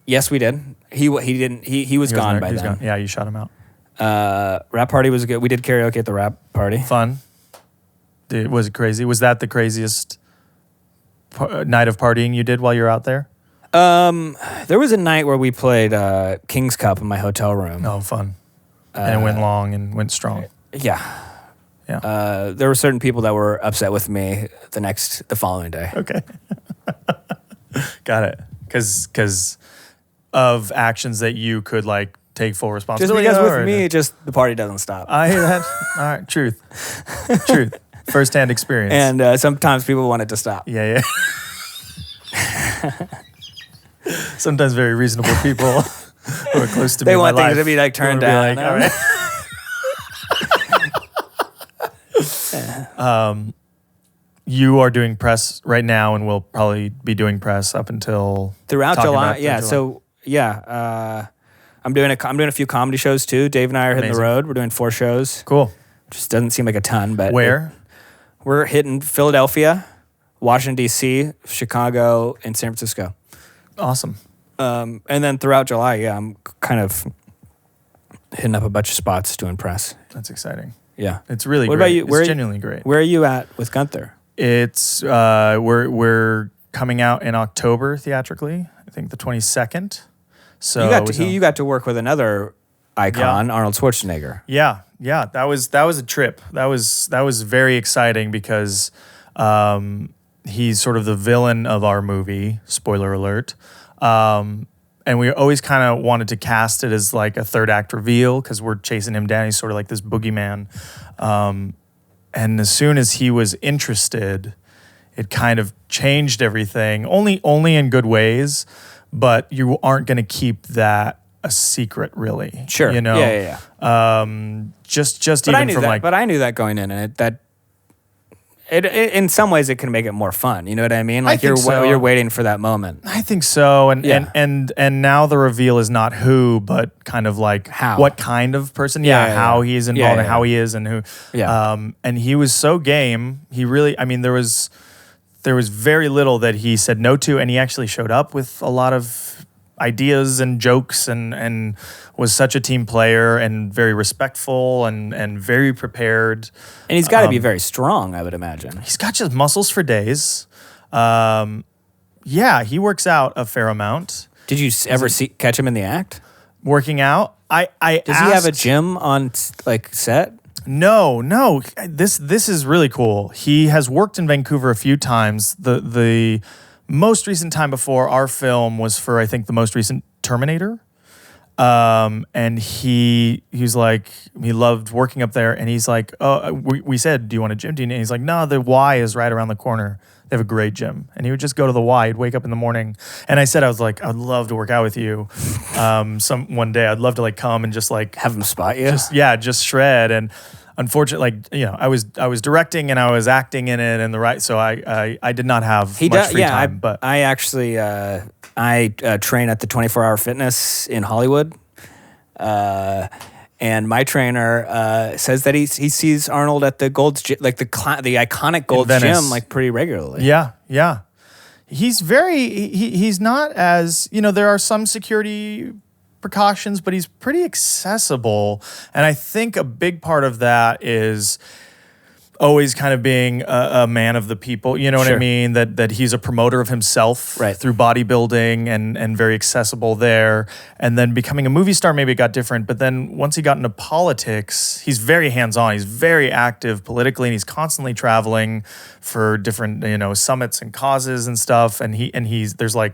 S3: Yes, we did. He didn't. He was gone by then.
S2: Gone. Yeah, you shut him out.
S3: Rap party was good. We did karaoke at the rap party.
S2: Fun. Was it crazy? Was that the craziest night of partying you did while you were out there?
S3: There was a night where we played King's Cup in my hotel room.
S2: Oh, fun. And it went long and went strong.
S3: Yeah. There were certain people that were upset with me the following day.
S2: Okay. Got it. Because of actions that you could like take full responsibility.
S3: Just because with me, the party doesn't stop.
S2: I hear that. All right. Truth. First-hand experience.
S3: And sometimes people want it to stop.
S2: Yeah. Sometimes very reasonable people who are close to me.
S3: They want
S2: things
S3: to be like turned down.
S2: All right. You are doing press right now, and we'll probably be doing press up until
S3: throughout July. Yeah. So I'm doing a few comedy shows too. Dave and I are hitting the road. We're doing 4 shows.
S2: Cool.
S3: Just doesn't seem like a ton, but
S2: where?
S3: We're hitting Philadelphia, Washington D.C., Chicago, and San Francisco.
S2: Awesome.
S3: And then throughout July, I'm kind of hitting up a bunch of spots doing press.
S2: That's exciting.
S3: Yeah,
S2: it's really.
S3: What
S2: great.
S3: About you?
S2: It's genuinely great.
S3: Where are you at with Gunther?
S2: It's we're coming out in October theatrically. I think the 22nd. So
S3: you got to work with another icon, Arnold Schwarzenegger.
S2: Yeah, that was a trip. That was very exciting because he's sort of the villain of our movie. Spoiler alert. And we always kind of wanted to cast it as like a third act reveal because we're chasing him down. He's sort of like this boogeyman. And as soon as he was interested, it kind of changed everything. Only in good ways, but you aren't going to keep that a secret, really.
S3: Sure. Yeah.
S2: Just
S3: but
S2: even from like.
S3: But I knew that going in, and it in some ways it can make it more fun. You know what I mean? Like you're waiting for that moment.
S2: I think so. And now the reveal is not who, but kind of like
S3: how.
S2: What kind of person? How he's involved and how he is and who.
S3: Yeah.
S2: And he was so game. He really. I mean, there was very little that he said no to, and he actually showed up with a lot of ideas and jokes and was such a team player and very respectful and very prepared.
S3: And he's got to be very strong, I would imagine.
S2: He's got just muscles for days. He works out a fair amount.
S3: Did you ever catch him in the act?
S2: Working out? Does
S3: he have a gym on like set?
S2: No. This is really cool. He has worked in Vancouver a few times. The most recent time before our film was for, I think, the most recent Terminator. And he's like, he loved working up there. And he's like, we said, do you want a gym? And he's like, no, the Y is right around the corner. They have a great gym. And he would just go to the Y. He'd wake up in the morning. And I said, I was like, I would love to work out with you. One day I'd love to like come and just like
S3: have him spot you.
S2: Just shred. And unfortunately, I was directing and I was acting in it so I did not have much free time.
S3: I actually I train at the 24 Hour Fitness in Hollywood, And my trainer says that he sees Arnold at the Gold's Gym, like the iconic Gold's Gym, like pretty regularly.
S2: Yeah, yeah. He's he's not as, there are some security precautions, but he's pretty accessible. And I think a big part of that is always kind of being a man of the people, you know what I mean? That he's a promoter of himself through bodybuilding and very accessible there. And then becoming a movie star, maybe it got different. But then once he got into politics, he's very hands-on. He's very active politically, and he's constantly traveling for different, summits and causes and stuff. And there's a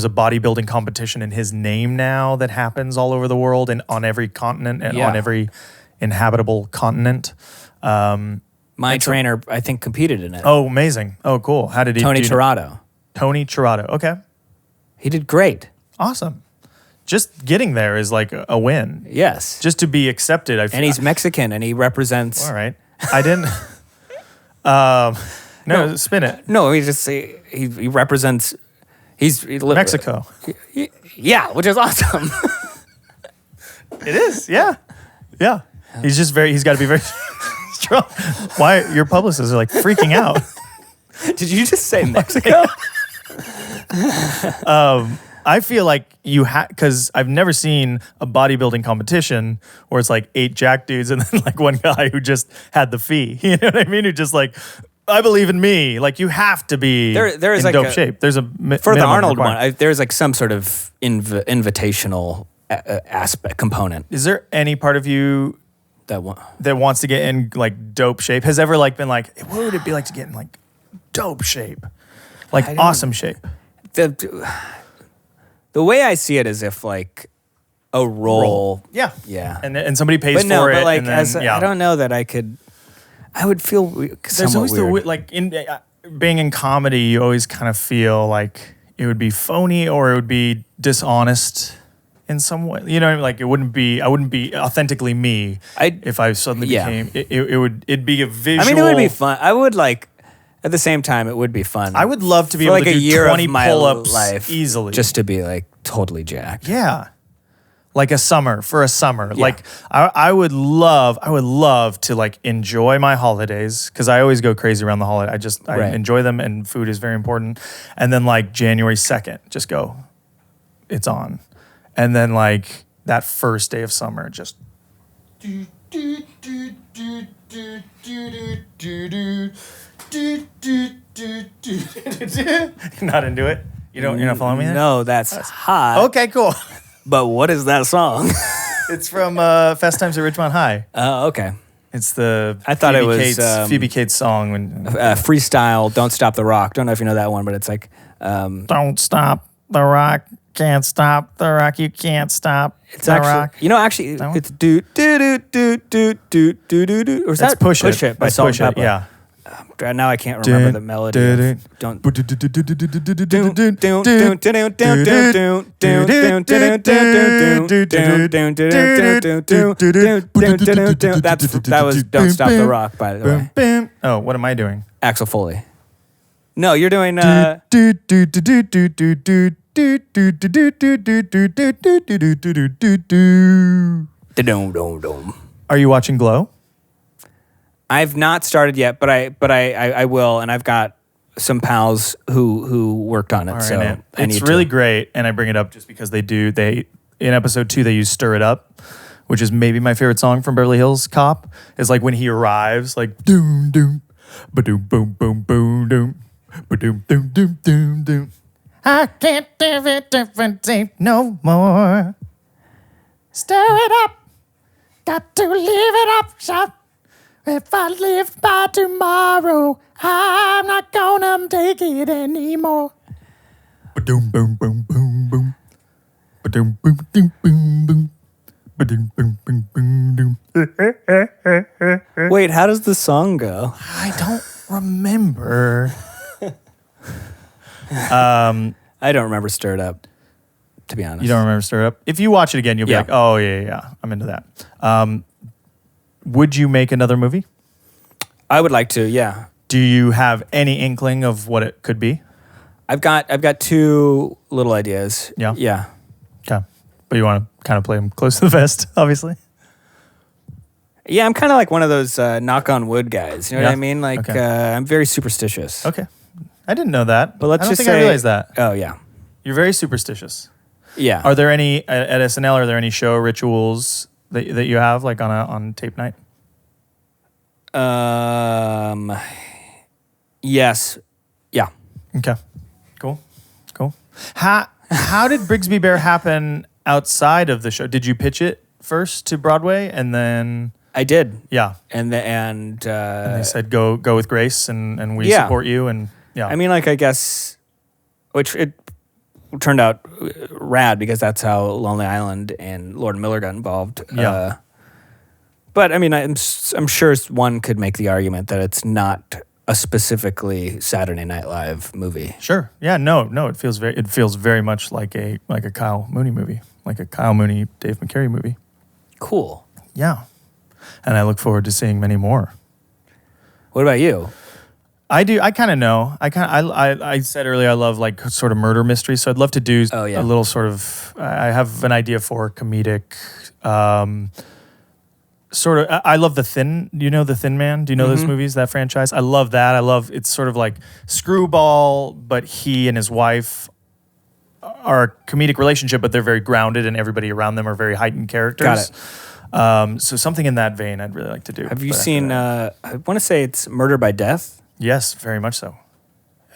S2: bodybuilding competition in his name now that happens all over the world and on every continent and on every inhabitable continent.
S3: My trainer, I think, competed in it.
S2: Oh, amazing. Oh, cool. How did he
S3: Tony Tirado.
S2: Tony Tirado. Okay.
S3: He did great.
S2: Awesome. Just getting there is like a win.
S3: Yes.
S2: Just to be accepted.
S3: And he's Mexican, and he represents...
S2: All right. I didn't... no, spin it.
S3: No, he represents...
S2: Mexico.
S3: Yeah, which is awesome.
S2: It is, yeah. Yeah. He's got to be very... strong. Why your publicists are like freaking out?
S3: Did you just say Mexico?
S2: I feel like because I've never seen a bodybuilding competition where it's like 8 jack dudes and then like one guy who just had the fee. You know what I mean? Who just like, I believe in me. Like you have to be
S3: there is
S2: in
S3: like
S2: dope shape. There's
S3: for the Arnold one. There's like some sort of invitational aspect component.
S2: Is there any part of you that wants to get in like dope shape, has ever like been like, what would it be like to get in like dope shape, like awesome shape?
S3: The way I see it is if like a role.
S2: Yeah,
S3: yeah,
S2: and somebody pays
S3: but no,
S2: for
S3: but
S2: it.
S3: like
S2: and then,
S3: I don't know that I could. I would feel
S2: there's always
S3: weird.
S2: like in being in comedy, you always kind of feel like it would be phony or it would be dishonest. In some way, like I wouldn't be authentically me if I suddenly became. It'd be a visual.
S3: I mean, it would be fun. I would like. At the same time, it would be fun.
S2: I would love to be able
S3: like
S2: to do 20 pull-ups
S3: life
S2: easily,
S3: just to be like totally jacked.
S2: Yeah, like a summer. Yeah. Like I would love to like enjoy my holidays because I always go crazy around the holiday. I enjoy them, and food is very important. And then like January 2nd, just go. It's on. And then like that first day of summer, just not into it. You're not following me there?
S3: No, that's hot.
S2: Okay, cool.
S3: But what is that song?
S2: It's from Fast Times at Ridgemont High.
S3: Oh, okay.
S2: It's the
S3: I thought
S2: Phoebe
S3: it was
S2: Cates, Phoebe Cates song when
S3: freestyle. Don't Stop the Rock. Don't know if you know that one, but it's like
S2: Don't stop the rock. Can't stop the rock. You can't stop
S3: it's
S2: the
S3: actually,
S2: rock.
S3: Actually, it's do do do do do do do do do. Or is that
S2: Push It
S3: by Salt and Pepper?
S2: Yeah.
S3: Now I can't remember the melody. Don't. That was Don't Stop the Rock, by the way.
S2: Oh, what am I doing?
S3: Axel Foley. No, you're doing.
S2: Are you watching Glow?
S3: I've not started yet, but I will, and I've got some pals who worked on it.
S2: Right,
S3: so
S2: man. It's really great, and I bring it up just because they in episode 2 they use "Stir It Up," which is maybe my favorite song from Beverly Hills Cop. It's like when he arrives, like doom doom, ba doom boom boom boom doom, ba doom doom doom doom doom. I can't do it different no more. Stir it up, got to leave it up, shop. If I live by tomorrow, I'm not gonna take it anymore. Ba-doom, boom, boom, boom, boom. Ba-doom, boom, boom, boom, boom. Ba-doom, boom, boom, boom, boom.
S3: Wait, how does the song go?
S2: I don't remember.
S3: I don't remember Stir It Up, to be honest.
S2: You don't remember Stir It Up? If you watch it again, you'll be like, oh, yeah, I'm into that. Would you make another movie?
S3: I would like to, yeah.
S2: Do you have any inkling of what it could be?
S3: I've got 2 little ideas.
S2: Yeah?
S3: Yeah.
S2: Okay. But you want to kind of play them close to the vest, obviously.
S3: Yeah, I'm kind of like one of those knock on wood guys. You know what
S2: Yeah?
S3: I mean? Like,
S2: Okay.
S3: I'm very superstitious.
S2: Okay. I didn't know that.
S3: But let's
S2: I don't
S3: just
S2: think
S3: say,
S2: I realized that.
S3: Oh, yeah.
S2: You're very superstitious.
S3: Yeah.
S2: Are there any, at SNL, are there any show rituals that you have, like on tape night?
S3: Yes. Yeah.
S2: Okay. Cool. How did Brigsby Bear happen outside of the show? Did you pitch it first to Broadway and then?
S3: I did.
S2: Yeah.
S3: And
S2: they said go with Grace and we
S3: Yeah.
S2: support you and yeah.
S3: I mean, like, I guess, which it turned out rad because that's how Lonely Island and Lord and Miller got involved.
S2: Yeah.
S3: But I mean, I'm sure one could make the argument that it's not a specifically Saturday Night Live movie.
S2: Sure. Yeah. No. It feels very much like a Kyle Mooney movie, like a Kyle Mooney, Dave McCary movie.
S3: Cool.
S2: Yeah. And I look forward to seeing many more.
S3: What about you?
S2: I do. I kind of know. I said earlier I love like sort of murder mysteries, so I'd love to do
S3: Oh, yeah.
S2: a little sort of. I have an idea for comedic. Sort of. I love The Thin. Do you know The Thin Man? Do you know those movies? That franchise. I love that. I love. It's sort of like Screwball, but he and his wife are a comedic relationship, but they're very grounded, and everybody around them are very heightened characters.
S3: Got it.
S2: So something in that vein, I'd really like to do.
S3: Have you
S2: But
S3: seen, I want to say it's Murder by Death?
S2: Yes, very much so.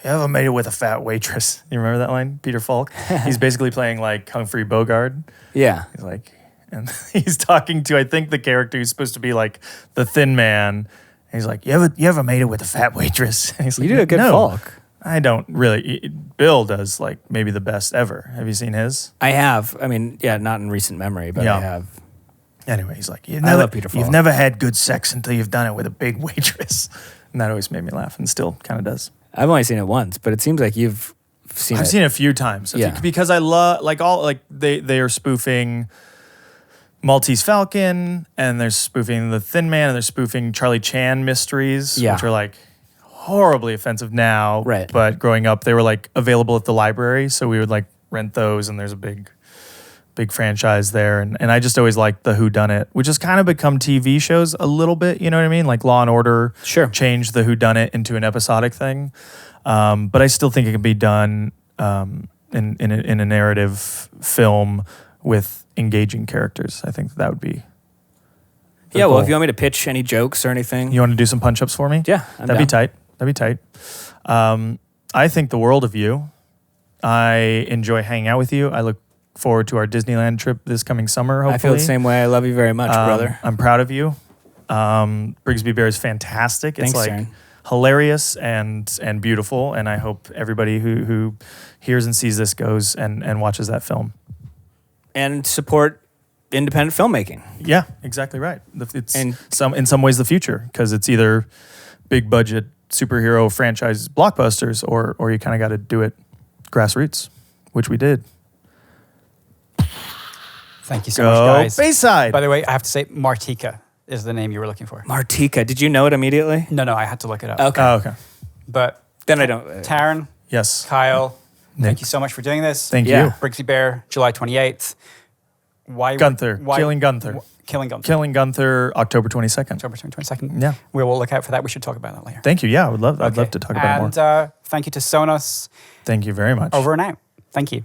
S2: You ever made it with a fat waitress? You remember that line? Peter Falk? He's basically playing like Humphrey Bogart.
S3: Yeah.
S2: He's like, and he's talking to, I think, the character who's supposed to be like the thin man. And he's like, you ever made it with a fat waitress? And he's
S3: You
S2: like,
S3: do a good
S2: no,
S3: Falk.
S2: I don't really. Bill does like maybe the best ever. Have you seen his?
S3: I have. I mean, yeah, not in recent memory, but
S2: Yeah.
S3: I have.
S2: Anyway, he's like,
S3: I love Peter Falk.
S2: You've never had good sex until you've done it with a big waitress. And that always made me laugh and still kind of does.
S3: I've only seen it once, but it seems like you've seen
S2: I've
S3: it.
S2: seen it a few times. I think
S3: Yeah.
S2: because I love they are spoofing Maltese Falcon and they're spoofing The Thin Man and they're spoofing Charlie Chan mysteries,
S3: Yeah.
S2: which are like horribly offensive now.
S3: Right.
S2: But growing up, they were like available at the library, so we would like rent those, and there's a big franchise there. And I just always liked the whodunit, which has kind of become TV shows a little bit, you know what I mean? Like Law and Order
S3: Sure.
S2: changed the whodunit into an episodic thing. But I still think it can be done in a narrative film with engaging characters. I think that would be the
S3: Yeah, well,
S2: goal.
S3: if you want me to pitch any jokes or anything.
S2: You want to do some punch-ups for me?
S3: Yeah, I'm
S2: That'd be
S3: down.
S2: tight. That'd be tight. I think the world of you. I enjoy hanging out with you. I look forward to our Disneyland trip this coming summer, hopefully.
S3: I feel the same way. I love you very much, brother.
S2: I'm proud of you. Brigsby Bear is fantastic. It's
S3: Thanks,
S2: like
S3: Taran.
S2: hilarious and beautiful, and I hope everybody who hears and sees this goes and watches that film.
S3: And support independent filmmaking.
S2: Yeah, exactly right. It's
S3: And-
S2: in some ways the future, because it's either big budget superhero franchise blockbusters or you kind of got to do it grassroots, which we did.
S1: Thank you so much,
S2: Go
S1: guys.
S2: Bayside.
S1: By the way, I have to say, Martika is the name you were looking for.
S3: Martika, did you know it immediately?
S1: No, I had to look it up.
S3: Okay.
S2: Oh, okay.
S1: But
S3: Then I don't.
S1: Taryn,
S2: Yes.
S1: Kyle,
S2: Nick.
S1: thank you so much for doing this.
S2: Thank
S3: Yeah.
S2: you.
S1: Brigsby Bear, July 28th.
S2: Gunther. Killing Gunther.
S1: Killing Gunther.
S2: Killing Gunther, October 22nd.
S1: October 22nd.
S2: Yeah.
S1: We will look out for that. We should talk about that later.
S2: Thank you. Yeah, I'd love
S1: Okay.
S2: to talk about it more.
S1: And thank you to Sonos.
S2: Thank you very much.
S1: Over and out. Thank you.